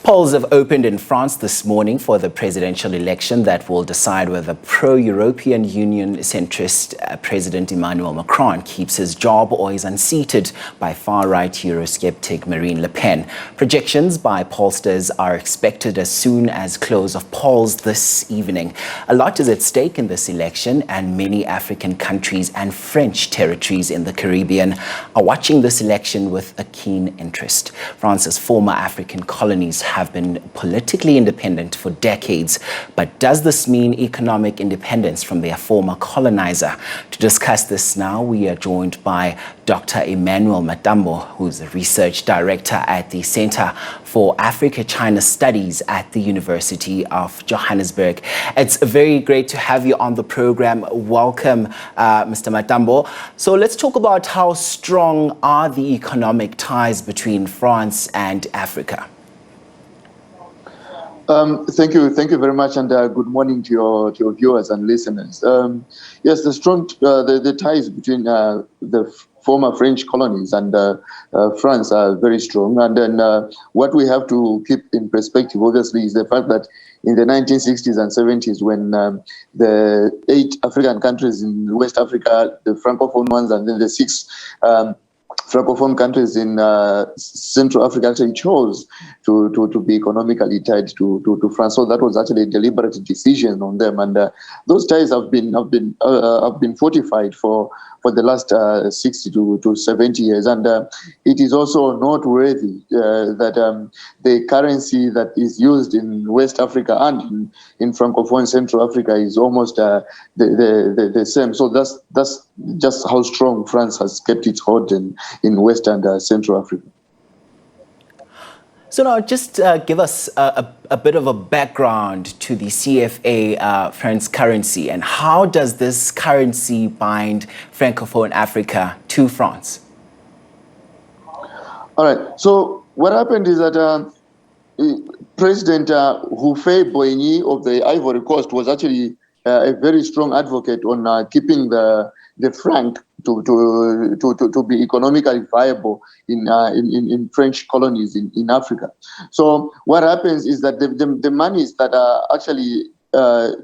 Polls have opened in France this morning for the presidential election that will decide whether pro-European Union centrist President Emmanuel Macron keeps his job or is unseated by far-right euro-sceptic Marine Le Pen. Projections by pollsters are expected as soon as close of polls this evening. A lot is at stake in this election, and many African countries and French territories in the Caribbean are watching this election with a keen interest. France's former African colonies have been politically independent for decades, but does this mean economic independence from their former colonizer? To discuss this now, we are joined by Dr Emmanuel Matambo, who's the research director at the Center for Africa-China Studies at the University of Johannesburg. It's very great to have you on the program. Welcome, Mr. Matambo. So let's talk about how strong are the economic ties between France and Africa? Thank you very much, and good morning to your viewers and listeners. Yes, the ties between the former French colonies and France are very strong. And then what we have to keep in perspective, obviously, is the fact that in the 1960s and 70s, when the 8 African countries in West Africa, the Francophone ones, and then the 6 Francophone countries in Central Africa actually chose to be economically tied to France. So that was actually a deliberate decision on them, and those ties have been fortified for the last 60 to 70 years. And it is also noteworthy that the currency that is used in West Africa and in Francophone Central Africa is almost the same. So that's just how strong France has kept its hold in West and Central Africa. So now just give us a bit of a background to the CFA Franc currency, and how does this currency bind Francophone Africa to France? All right, so what happened is that President Houphouët-Boigny of the Ivory Coast was actually a very strong advocate on keeping the franc to be economically viable in French colonies in Africa. So what happens is that the monies that are actually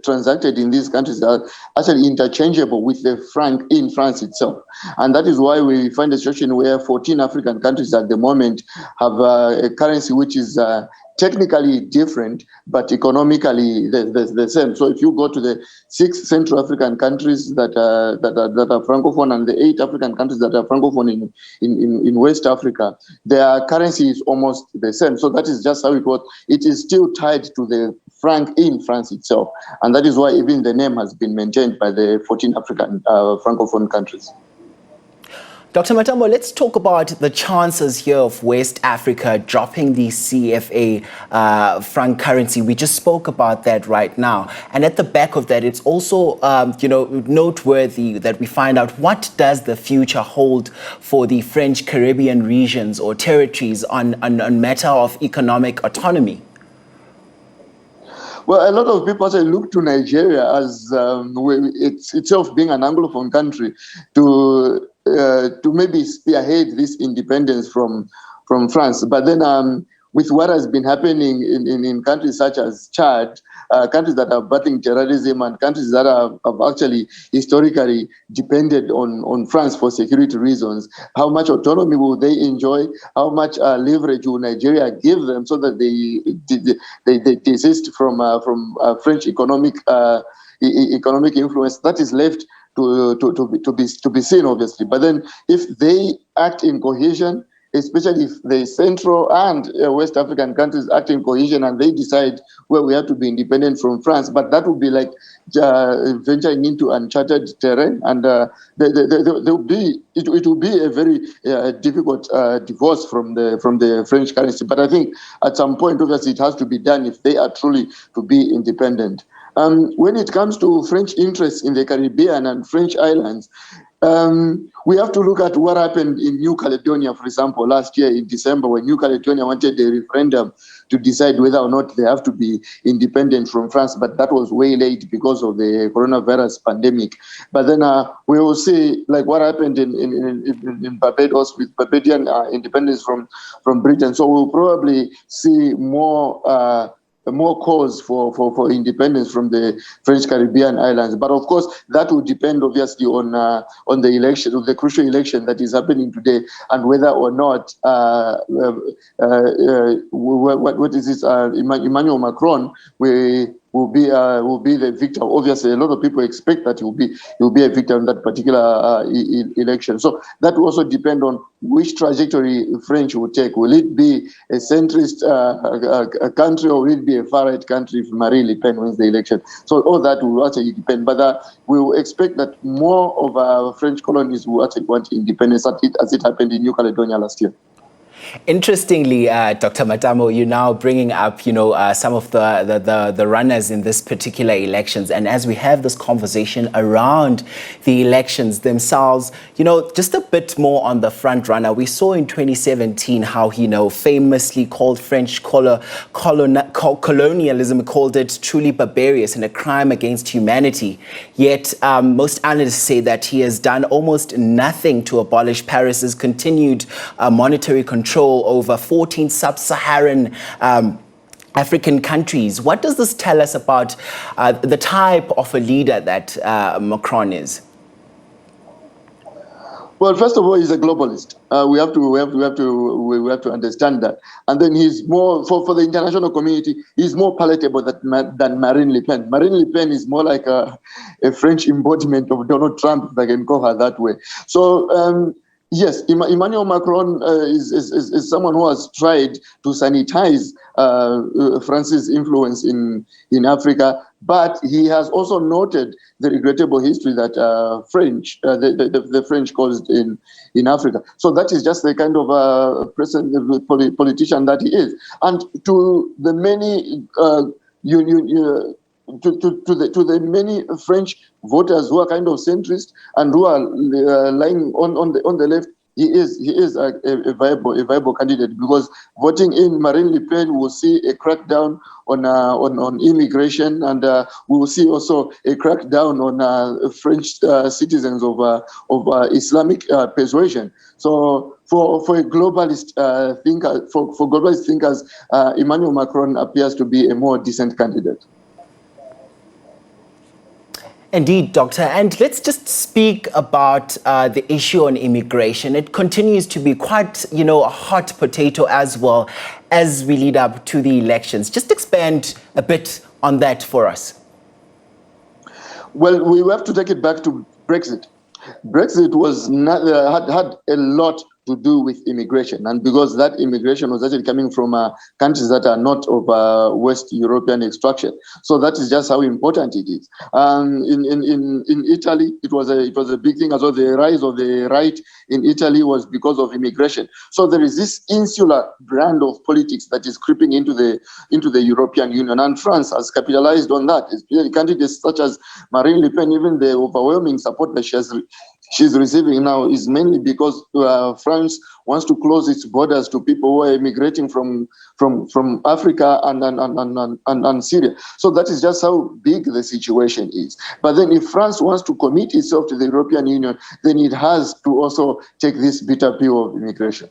transacted in these countries are actually interchangeable with the franc in France itself. And that is why we find a situation where 14 African countries at the moment have a currency which is technically different, but economically the same. So if you go to the 6 Central African countries that are Francophone and the 8 African countries that are Francophone in West Africa, their currency is almost the same. So that is just how it works. It is still tied to the franc in France itself. And that is why even the name has been maintained by the 14 African Francophone countries. Dr. Matambo, let's talk about the chances here of West Africa dropping the CFA franc currency. We just spoke about that right now. And at the back of that, it's also noteworthy that we find out what does the future hold for the French Caribbean regions or territories on matter of economic autonomy. Well, a lot of people say look to Nigeria as it's itself being an Anglophone country to maybe spearhead this independence from France. But then with what has been happening in countries such as Chad, countries that are battling terrorism, and countries that have actually historically depended on France for security reasons, how much autonomy will they enjoy? How much leverage will Nigeria give them so that they desist from French economic influence? That is left to be seen, obviously. But then if they act in cohesion, especially if the Central and West African countries act in cohesion and they decide where we have to be independent from France, but that would be like venturing into uncharted terrain, and it will be a very difficult divorce from the French currency. But I think at some point, obviously, it has to be done if they are truly to be independent. When it comes to French interests in the Caribbean and French islands, we have to look at what happened in New Caledonia, for example, last year in December, when New Caledonia wanted a referendum to decide whether or not they have to be independent from France, but that was way late because of the coronavirus pandemic. But then we will see like what happened in Barbados with Barbadian independence from Britain. So we'll probably see more cause for independence from the French Caribbean islands. But of course, that will depend obviously on the election, of the crucial election that is happening today, and whether or not what is this? Emmanuel Macron will be the victor. Obviously, a lot of people expect that he will be a victor in that particular election. So that will also depend on which trajectory French will take. Will it be a centrist country, or will it be a far-right country if Marine Le Pen wins the election? So all that will actually depend. But we will expect that more of our French colonies will actually want independence as it happened in New Caledonia last year. Interestingly, Dr. Matambo, you're now bringing up, some of the runners in this particular elections. And as we have this conversation around the elections themselves, just a bit more on the front runner. We saw in 2017 how he, famously called French colonialism, called it truly barbarous and a crime against humanity. Yet most analysts say that he has done almost nothing to abolish Paris's continued monetary control over 14 sub-Saharan African countries. What does this tell us about the type of a leader that Macron is? Well, first of all, he's a globalist. We have to understand that. And then he's more for the international community. He's more palatable than Marine Le Pen. Marine Le Pen is more like a French embodiment of Donald Trump, if I can call her that way. So. Yes, Emmanuel Macron is someone who has tried to sanitize France's influence in Africa, but he has also noted the regrettable history that the French caused in Africa. So that is just the kind of politician that he is. And to the many to the many French voters who are kind of centrist and who are lying on the left, he is a viable candidate, because voting in Marine Le Pen will see a crackdown on immigration, and we will see also a crackdown on French citizens of Islamic persuasion. So for a globalist thinker, for globalist thinkers, Emmanuel Macron appears to be a more decent candidate. Indeed, Doctor. And let's just speak about the issue on immigration. It continues to be quite, a hot potato as well as we lead up to the elections. Just expand a bit on that for us. Well, we have to take it back to Brexit. Brexit was had a lot to do with immigration, and because that immigration was actually coming from countries that are not of West European extraction, so that is just how important it is. In Italy, it was a big thing as well. The rise of the right in Italy was because of immigration. So there is this insular brand of politics that is creeping into the European Union, and France has capitalized on that. Especially candidates such as Marine Le Pen, even the overwhelming support that she's receiving now is mainly because France wants to close its borders to people who are immigrating from Africa and Syria. So that is just how big the situation is. But then if France wants to commit itself to the European Union, then it has to also take this bitter pill of immigration.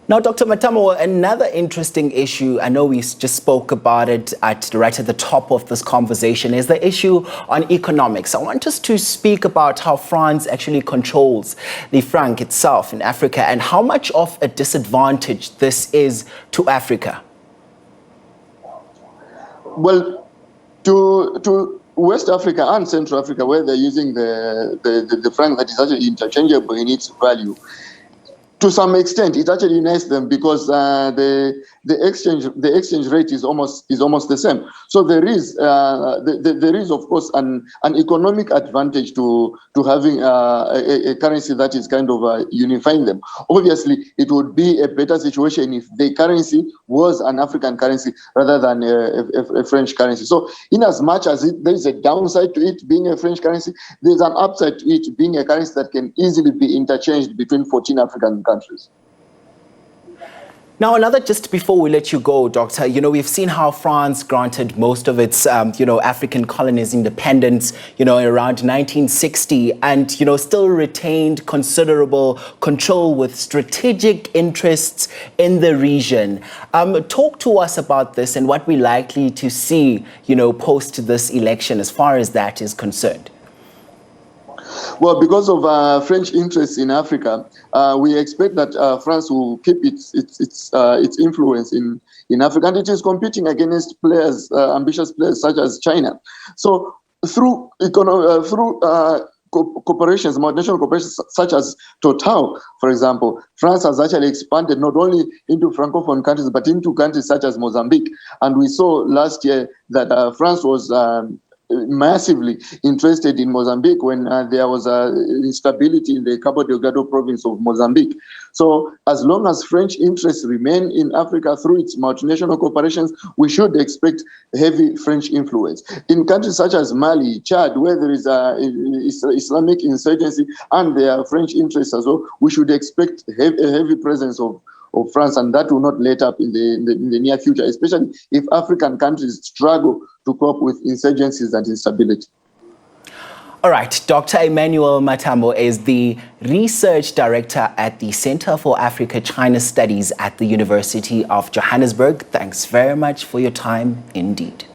Now, Dr. Matambo, another interesting issue, I know we just spoke about it right at the top of this conversation, is the issue on economics. I want us to speak about how France actually controls the franc itself in Africa and how much of a disadvantage this is to Africa. Well, to West Africa and Central Africa, where they're using the franc that is actually interchangeable in its value, To some extent, it actually unites them because the exchange rate is almost the same. So there is of course an economic advantage to having a currency that is kind of unifying them. Obviously, it would be a better situation if the currency was an African currency rather than a French currency. So, in as much as there is a downside to it being a French currency, there's an upside to it being a currency that can easily be interchanged between 14 African countries. Now, just before we let you go, Doctor, we've seen how France granted most of its, African colonies independence, around 1960 and, still retained considerable control with strategic interests in the region. Talk to us about this and what we're likely to see, post this election as far as that is concerned. Well, because of French interests in Africa, we expect that France will keep its influence in Africa, and it is competing against players, ambitious players such as China. So through corporations, multinational corporations such as Total, for example, France has actually expanded not only into Francophone countries but into countries such as Mozambique. And we saw last year that France was massively interested in Mozambique when there was instability in the Cabo Delgado province of Mozambique. So as long as French interests remain in Africa through its multinational corporations, we should expect heavy French influence. In countries such as Mali, Chad, where there is Islamic insurgency and there are French interests as well, we should expect a heavy presence of France, and that will not let up in the near future, especially if African countries struggle to cope with insurgencies and instability. All right, Dr. Emmanuel Matambo is the Research Director at the Center for Africa-China Studies at the University of Johannesburg. Thanks very much for your time indeed.